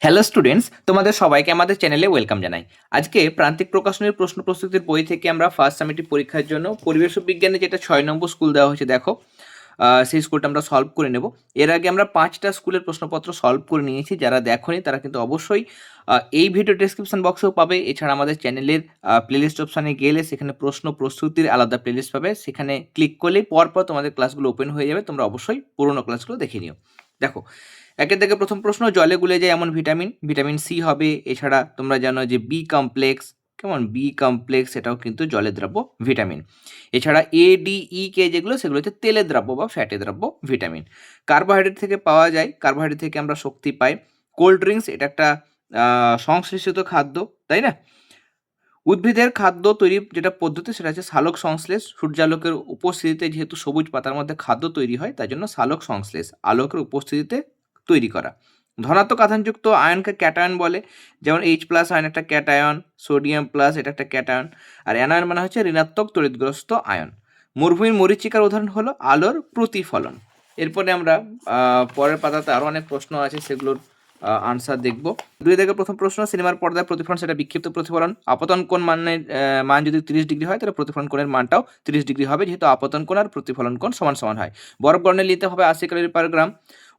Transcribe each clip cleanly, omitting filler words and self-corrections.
Hello students, তোমাদের সবাইকে আমাদের চ্যানেলে ওয়েলকাম জানাই। আজকে প্রান্তিক প্রকাশনীর প্রশ্ন প্রস্তুতির বই থেকে আমরা ফার্স্ট সামেটিভ পরীক্ষার জন্য পরিবেশ বিজ্ঞানে যেটা 6 নম্বর স্কুল দেওয়া হয়েছে দেখো, সেই স্কুলটা আমরা সলভ করে নেব। এর আগে আমরা 5টা স্কুলের প্রশ্নপত্র সলভ করে নিয়েছি। যারা দেখোনি তারা কিন্তু অবশ্যই এই ভিডিও ডেসক্রিপশন বক্সেও পাবে। এছাড়া আমাদের চ্যানেলের প্লেলিস্ট অপশানে গেলে সেখানে প্রশ্ন প্রস্তুতির আলাদা প্লেলিস্ট পাবে, সেখানে ক্লিক করলেই পরপর তোমাদের ক্লাসগুলো ওপেন হয়ে যাবে। তোমরা অবশ্যই পুরোনো ক্লাসগুলো দেখে নিও। দেখো, একের থেকে প্রথম প্রশ্ন, জলে গুলে যায় এমন ভিটামিন, ভিটামিন সি হবে। এছাড়া তোমরা জানো যে বি কমপ্লেক্স, কেমন বি কমপ্লেক্স এটাও কিন্তু জলের দ্রব্য ভিটামিন। এছাড়া এ ডি ই কে যেগুলো সেগুলো হচ্ছে তেলের দ্রব্য বা ফ্যাটের দ্রব্য ভিটামিন। কার্বোহাইড্রেট থেকে পাওয়া যায়, কার্বোহাইড্রেট থেকে আমরা শক্তি পাই। কোল্ড ড্রিঙ্কস এটা একটা সংশ্লেষিত খাদ্য, তাই না? উদ্ভিদের খাদ্য তৈরির যেটা পদ্ধতি সেটা হচ্ছে সালোক সংশ্লেষ। সূর্যালোকের উপস্থিতিতে যেহেতু সবুজ পাতার মধ্যে খাদ্য তৈরি হয়, তাই জন্য সালোক সংশ্লেষ, আলোকের উপস্থিতিতে তৈরি করা। ধনাত্মক আধানযুক্ত আয়নকে ক্যাটায়ন বলে, যেমন এইচ প্লাস আয়ন একটা ক্যাটায়ন, সোডিয়াম প্লাস এটা একটা ক্যাটায়ন, আর অ্যানায়ন মানে হচ্ছে ঋণাত্মক তড়িৎগ্রস্ত আয়ন। মরুভূমির মরীচিকার উদাহরণ হলো আলোর প্রতিফলন। এরপরে আমরা পরের পাতাতে আরও অনেক প্রশ্ন আছে, সেগুলোর আনসার দেখব। 2 থেকে প্রথম প্রশ্ন, সিনেমার পর্দায় প্রতিফলন সেটা বিক্ষিপ্ত প্রতিফলন। আপতন কোণ মানের মান যদি 30 ডিগ্রি হয়, তাহলে প্রতিফলন কোণের মানটাও 30 ডিগ্রি হবে, যেহেতু আপতন কোণ আর প্রতিফলন কোণ সমান সমান হয়। বরফ গড়নে নিতে হবে 80 ক্যালোরি পার গ্রাম।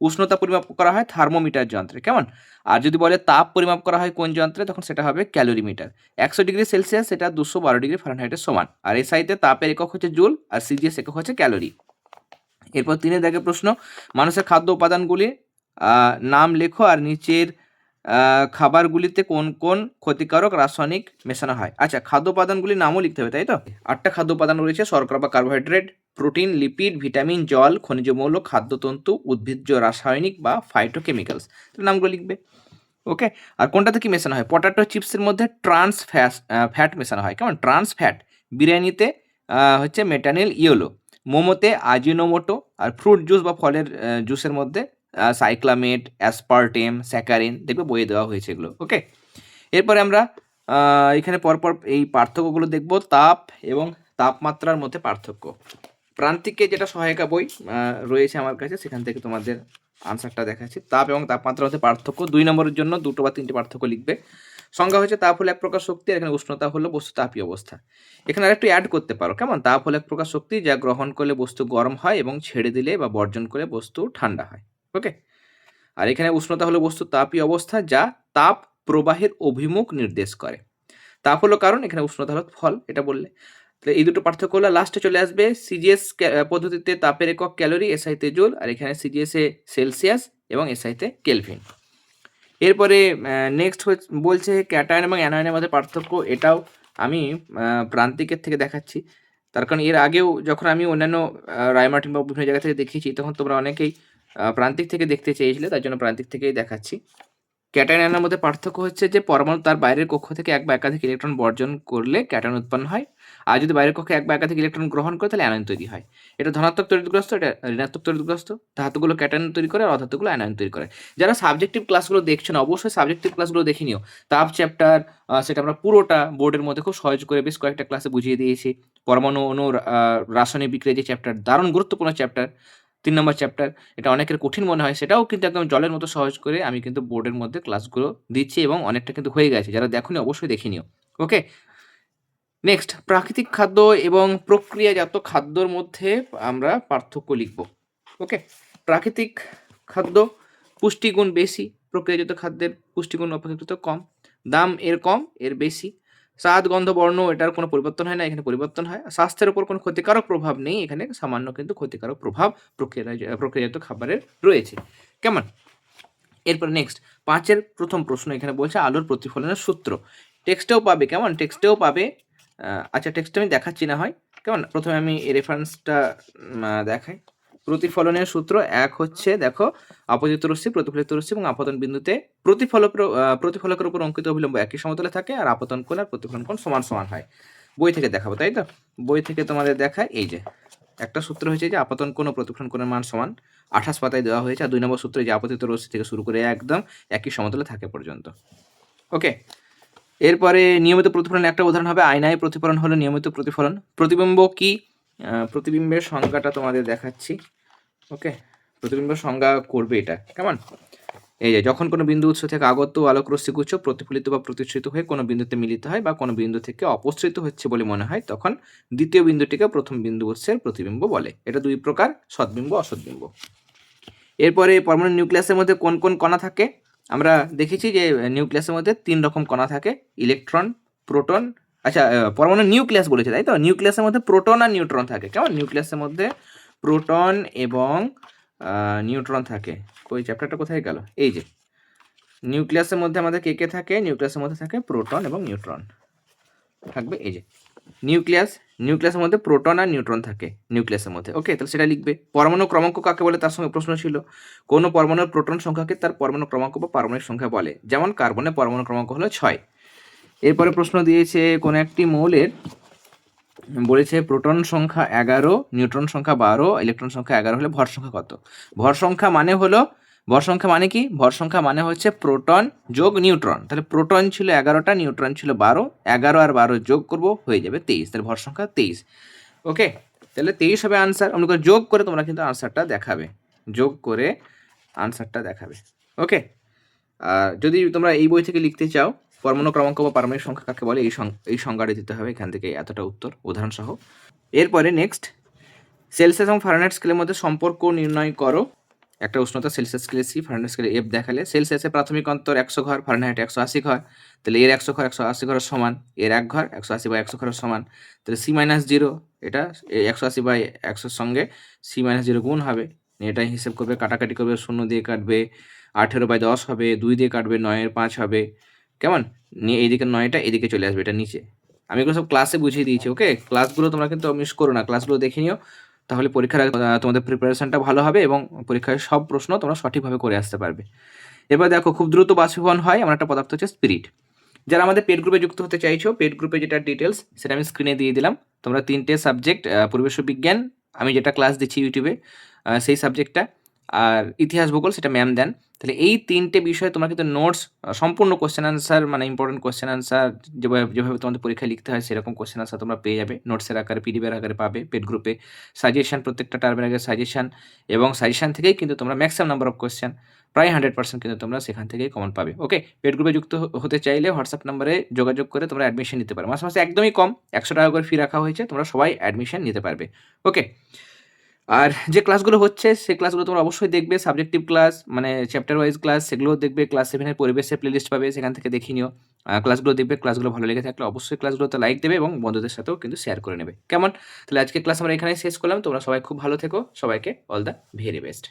উষ্ণতা পরিমাপ করা হয় থার্মোমিটার যন্ত্রে, কেমন? আর যদি বলে তাপ পরিমাপ করা হয় কোন যন্ত্রে, তখন সেটা হবে ক্যালোরিমিটার। 100 ডিগ্রি সেলসিয়াস সেটা 212 ডিগ্রি ফারেনহাইটের সমান। আর এসআইতে তাপের একক হচ্ছে জুল, আর সিজিএস একক হচ্ছে ক্যালোরি। এরপর 3 দাগের প্রশ্ন, মানুষের খাদ্য উপাদানগুলি নাম লেখো, আর নিচের খাবারগুলিতে কোন কোন ক্ষতিকারক রাসায়নিক মেশানো হয়। আচ্ছা, খাদ্য উপাদানগুলির নামও লিখতে হবে, তাই তো? 8টা খাদ্য উপাদান রয়েছে: শর্করা বা কার্বোহাইড্রেট, প্রোটিন, লিপিড, ভিটামিন, জল, খনিজ মৌল, খাদ্যতন্তু, উদ্ভিজ্জ রাসায়নিক বা ফাইটোকেমিক্যালস। নামগুলো লিখবে। ওকে। আর কোনটাতে কি মেশানো হয়? পটাটো চিপসের মধ্যে ট্রান্স ফ্যাট মেশানো হয়, কেমন? Trans fat. বিরিয়ানিতে হচ্ছে মেটানিল ইয়েলো। মোমোতে আজিনোমোটো। আর ফ্রুট জুস বা ফলের জুসের মধ্যে সাইক্লামেট, অ্যাসপার্টেম, স্যাকারিন, দেখবে বইয়ে দেওয়া হয়েছে এগুলো। ওকে। এরপরে আমরা এখানে পরপর এই পার্থক্যগুলো দেখব। তাপ এবং তাপমাত্রার মধ্যে পার্থক্য। প্রান্তিকে যেটা সহায়িকা বই রয়েছে আমার কাছে, সেখান থেকে তোমাদের আনসারটা দেখাচ্ছি। তাপ এবং তাপমাত্রার মধ্যে পার্থক্য। 2 নম্বরের জন্য 2টো বা 3টে পার্থক্য লিখবে। সংজ্ঞা হচ্ছে তাপ হলো এক প্রকার শক্তি, আর এখানে উষ্ণতা হলো বস্তু তাপীয় অবস্থা। এখানে আরেকটু অ্যাড করতে পারো, কেমন? তাপ হলো এক প্রকার শক্তি যা গ্রহণ করলে বস্তু গরম হয় এবং ছেড়ে দিলে বা বর্জন করে বস্তু ঠান্ডা হয়। ওকে। আর এখানে উষ্ণতা হলো বস্তু তাপীয় অবস্থা যা তাপ প্রবাহের অভিমুখ নির্দেশ করে। তাপ হলো কারণ, এখানে উষ্ণতা হলো ফল, এটা বললে। তাহলে এই দুটো পার্থক্য হলো। লাস্টে চলে আসবে সিজিএস পদ্ধতিতে তাপের একক ক্যালোরি, এসআইতে জুল, আর এখানে সিজিএস এ সেলসিয়াস এবং এসআইতে কেলভিন। এরপরে নেক্সট বলছে ক্যাটায়ন এবং অ্যানায়নের মধ্যে পার্থক্য। এটাও আমি প্রান্তিকের থেকে দেখাচ্ছি, তার কারণ এর আগেও যখন আমি অন্যান্য রায়মার্টিন বা বিভিন্ন জায়গা থেকে দেখিয়েছি, তখন তোমরা অনেকেই প্রান্তিক থেকে দেখতে চেয়েছিলে, তার জন্য প্রান্তিক থেকেই দেখাচ্ছি। ক্যাটায়ন অ্যানায়নের মধ্যে পার্থক্য হচ্ছে যে পরমাণু তার বাইরের কক্ষ থেকে এক বা একাধিক ইলেকট্রন বর্জন করলে ক্যাটায়ন উৎপন্ন হয়, আর যদি বাইরের কক্ষে এক বা একাধিক ইলেকট্রন গ্রহণ করে তাহলে অ্যানায়ন তৈরি হয়। এটা ধনাত্মক তড়িৎগ্রস্ত, এটা ঋণাত্মক তড়িৎগ্রস্ত। ধাতুগুলো ক্যাটায়ন তৈরি করে, আর অধাতুগুলো অ্যানায়ন তৈরি করে। যারা সাবজেক্টিভ ক্লাসগুলো দেখছো না, অবশ্যই সাবজেক্টিভ ক্লাসগুলো দেখে নিও। তাপ চ্যাপ্টার সেটা আমরা পুরোটা বোর্ডের মধ্যে খুব সহজ করে বেশ কয়েকটা ক্লাসে বুঝিয়ে দিয়েছি। পরমাণু অণুর রাসায়নিক বিক্রিয়া যে চ্যাপ্টার, দারুণ গুরুত্বপূর্ণ চ্যাপ্টার, 3 নম্বর চ্যাপ্টার। এটা অনেকের কঠিন মনে হয়, সেটাও কিন্তু একদম জলের মতো সহজ করে আমি কিন্তু বোর্ডের মধ্যে ক্লাসগুলো দিচ্ছি, এবং অনেকটা কিন্তু হয়ে গেছে। যারা দেখোনি অবশ্যই দেখে নিও। ওকে। নেক্সট, প্রাকৃতিক খাদ্য এবং প্রক্রিয়াজাত খাদ্যর মধ্যে আমরা পার্থক্য লিখব। ওকে। প্রাকৃতিক খাদ্য পুষ্টিগুণ বেশি, প্রক্রিয়াজাত খাদ্যের পুষ্টিগুণ অপেক্ষাকৃত কম। দাম এর কম, এর বেশি। স্বাদ, গন্ধ, বর্ণ এটার কোনো পরিবর্তন হয় না, এখানে পরিবর্তন হয়। স্বাস্থ্যের উপর কোনো ক্ষতিকারক প্রভাব নেই, এখানে সামান্য কিন্তু ক্ষতিকারক প্রভাব প্রক্রিয়াজাত খাবারের রয়েছে, কেমন? এরপর নেক্সট 5-এর প্রথম প্রশ্ন এখানে বলছে আলোর প্রতিফলনের সূত্র। টেক্সটেও পাবে, কেমন? টেক্সটেও পাবে। আচ্ছা, টেক্সটটা আমি দেখাচ্ছি না হয়, কেমন? প্রথমে আমি এই রেফারেন্সটা দেখাই। প্রতিফলনের সূত্র এক হচ্ছে, দেখো, আপতিত রশ্মি, প্রতিফলিত রশ্মি এবং আপতন বিন্দুতে প্রতিফলকের উপর অঙ্কিত অভিলম্ব একই সমতলে থাকে, আর আপতন কোণ আর প্রতিফলন কোণ সমান সমান হয়। বই থেকে দেখাবো, তাই তো? বই থেকে তোমাদের দেখায়। এই যে একটা সূত্র হয়েছে যে আপতন কোণ ও প্রতিফলন কোণের মান সমান, 28 পাতায় দেওয়া হয়েছে। আর 2 নম্বর সূত্রে যে আপতিত রশ্মি থেকে শুরু করে একদম একই সমতলে থাকে পর্যন্ত। ওকে। এরপরে নিয়মিত প্রতিফলনের একটা উদাহরণ হবে আয়নায় প্রতিফলন হলো নিয়মিত প্রতিফলন। প্রতিবিম্ব কি? প্রতিবিম্বের সংজ্ঞাটা তোমাদের দেখাচ্ছি। ওকে। প্রতিবিম্বের সংজ্ঞা করবে এটা, কেমন? এই যে যখন কোনো বিন্দু উৎস থেকে আগত আলোক রশ্মিগুচ্ছ প্রতিফলিত বা প্রতিসৃত হয়ে কোনো বিন্দুতে মিলিত হয় বা কোনো বিন্দু থেকে অপসৃত হচ্ছে বলে মনে হয়, তখন দ্বিতীয় বিন্দুটিকে প্রথম বিন্দু উৎসের প্রতিবিম্ব বলে। এটা দুই প্রকার, সদ্বিম্ব অসদ্বিম্ব। এরপরে পরমাণু নিউক্লিয়াসের মধ্যে কোন কোন কণা থাকে? আমরা দেখেছি যে নিউক্লিয়াসের মধ্যে 3 রকম কণা থাকে, ইলেকট্রন, প্রোটন, আচ্ছা পরমাণু নিউক্লিয়াস বলেছে তাই তো? নিউক্লিয়াসের মধ্যে প্রোটন আর নিউট্রন থাকে, কেমন? নিউক্লিয়াসের মধ্যে প্রোটন এবং নিউট্রন থাকে। ওই চ্যাপ্টারটা কোথায় গেল? এই যে নিউক্লিয়াসের মধ্যে আমাদের কে কে থাকে? নিউক্লিয়াসের মধ্যে থাকে প্রোটন এবং নিউট্রন থাকবে। এই যে নিউক্লিয়াসের মধ্যে প্রোটন আর নিউট্রন থাকে নিউক্লিয়াসের মধ্যে। ওকে, তাহলে সেটা লিখবে। পরমাণু ক্রমাঙ্ক কাকে বলে তার সঙ্গে প্রশ্ন ছিল। কোনো পরমাণুর প্রোটন সংখ্যাকে তার পরমাণু ক্রমাঙ্ক বা পারমাণবিক সংখ্যা বলে, যেমন কার্বনের পরমাণু ক্রমাঙ্ক হলো 6। এরপরে প্রশ্ন দিয়েছে কোন একটি মৌলের, বলেছে প্রোটন সংখ্যা 11, নিউট্রন সংখ্যা 12, ইলেকট্রন সংখ্যা 11 হলে ভর সংখ্যা কত? ভর সংখ্যা মানে হলো, ভর সংখ্যা মানে কি? ভর সংখ্যা মানে হচ্ছে প্রোটন যোগ নিউট্রন। তাহলে প্রোটন ছিল 11টা, নিউট্রন ছিল 12, 11 আর 12 যোগ করব, হয়ে যাবে 23। তাহলে ভর সংখ্যা 23। ওকে, তাহলে 23 হবে আনসার। অন্য করে যোগ করে তোমরা কিন্তু আনসারটা দেখাবে, যোগ করে আনসারটা দেখাবে। ওকে, আর যদি তোমরা এই বই থেকে লিখতে চাও পরমাণু ক্রমাঙ্ক বা পারমাণবিক সংখ্যা কাকে বলে, এই সংজ্ঞাটা দিতে হবে, এখান থেকে এতটা উত্তর উদাহরণ সহ। এরপরে নেক্সট, সেলসিয়াস এবং ফারেনহাইট স্কেলের মধ্যে সম্পর্ক নির্ণয় করো। একটা উষ্ণতা সেলসিয়াস স্কেলে সি, ফারেনহাইট স্কেলে এফ দেখালে সেলসিয়াসের প্রাথমিক অন্তর 100 ঘর, ফারেনহাইটে 180 ঘর। তাহলে এর 100 ঘর 180 ঘরের সমান, এর 1 ঘর 180 বাই 100 ঘরের সমান। তাহলে সি মাইনাস 0, এটা 180 বাই 100 সঙ্গে সি মাইনাস 0 গুণ হবে। এটাই হিসেব করবে, কাটাকাটি করবে, 0 দিয়ে কাটবে, 18 বাই 10 হবে, 2 দিয়ে কাটবে, 9 5 হবে, কেমন? নিয়ে এইদিকে 9টা এদিকে চলে আসবে, এটা নিচে। আমি এগুলো সব ক্লাসে বুঝিয়ে দিয়েছি। ওকে, ক্লাসগুলো তোমরা কিন্তু মিস করো না, ক্লাসগুলো দেখে নিও, তাহলে পরীক্ষার আগে তোমাদের প্রিপারেশনটা ভালো হবে এবং পরীক্ষায় সব প্রশ্ন তোমরা সঠিকভাবে করে আসতে পারবে। এবার দেখো, খুব দ্রুত বাষ্পীভবন হয় এমন একটা পদার্থ হচ্ছে স্পিরিট। যারা আমাদের পেড গ্রুপে যুক্ত হতে চাইছো, পেড গ্রুপে যেটা ডিটেলস সেটা আমি স্ক্রিনে দিয়ে দিলাম। তোমরা 3টে সাবজেক্ট, পরিবেশ বিজ্ঞান আমি যেটা ক্লাস দিচ্ছি ইউটিউবে সেই সাবজেক্টটা, আর ইতিহাস ভূগোল সেটা ম্যাম দেন। তাহলে এই 3টে বিষয়ে তোমরা কিন্তু নোটস, সম্পূর্ণ কোশ্চেন আনসার, মানে ইম্পর্টেন্ট কোশ্চেন আনসার যেভাবে তোমাদের পরীক্ষায় লিখতে হয় সেরকম কোশ্চেন আনসার তোমরা পেয়ে যাবে, নোটসের আকারে, পিডিএফের আকারে পাবে পেড গ্রুপে। সাজেশন, প্রত্যেকটা টার্মের আগে সাজেশন, এবং সাজেশন থেকেই কিন্তু তোমরা ম্যাক্সিমাম নাম্বার অফ কোশ্চেন, প্রায় 100% কিন্তু তোমরা সেখান থেকেই কমন পাবে। ওকে, পেড গ্রুপে যুক্ত হতে চাইলে হোয়াটসঅ্যাপ নাম্বারে যোগাযোগ করে তোমরা অ্যাডমিশন নিতে পারো। মাসে মাসে একদমই কম, 100 টাকা করে ফি রাখা হয়েছে, তোমরা সবাই অ্যাডমিশন নিতে পারবে। ওকে, আর যে ক্লাসগুলো হচ্ছে সেই ক্লাসগুলো তোমরা অবশ্যই দেখবে, সাবজেক্টিভ ক্লাস মানে চ্যাপ্টার ওয়াইজ ক্লাস, সেগুলোও দেখবে। ক্লাস 7-এর পরিবেশের প্লেলিস্ট পাবে, সেখান থেকে দেখে নিও। ক্লাসগুলো দেখবে, ক্লাসগুলো ভালো লেগে থাকলে অবশ্যই ক্লাসগুলোতে লাইক দেবে এবং বন্ধুদের সাথেও কিন্তু শেয়ার করে নেবে, কেমন? তাহলে আজকে ক্লাস আমরা এখানেই শেষ করলাম। তোমরা সবাই খুব ভালো থেকো, সবাইকে অল দ্য ভেরি বেস্ট।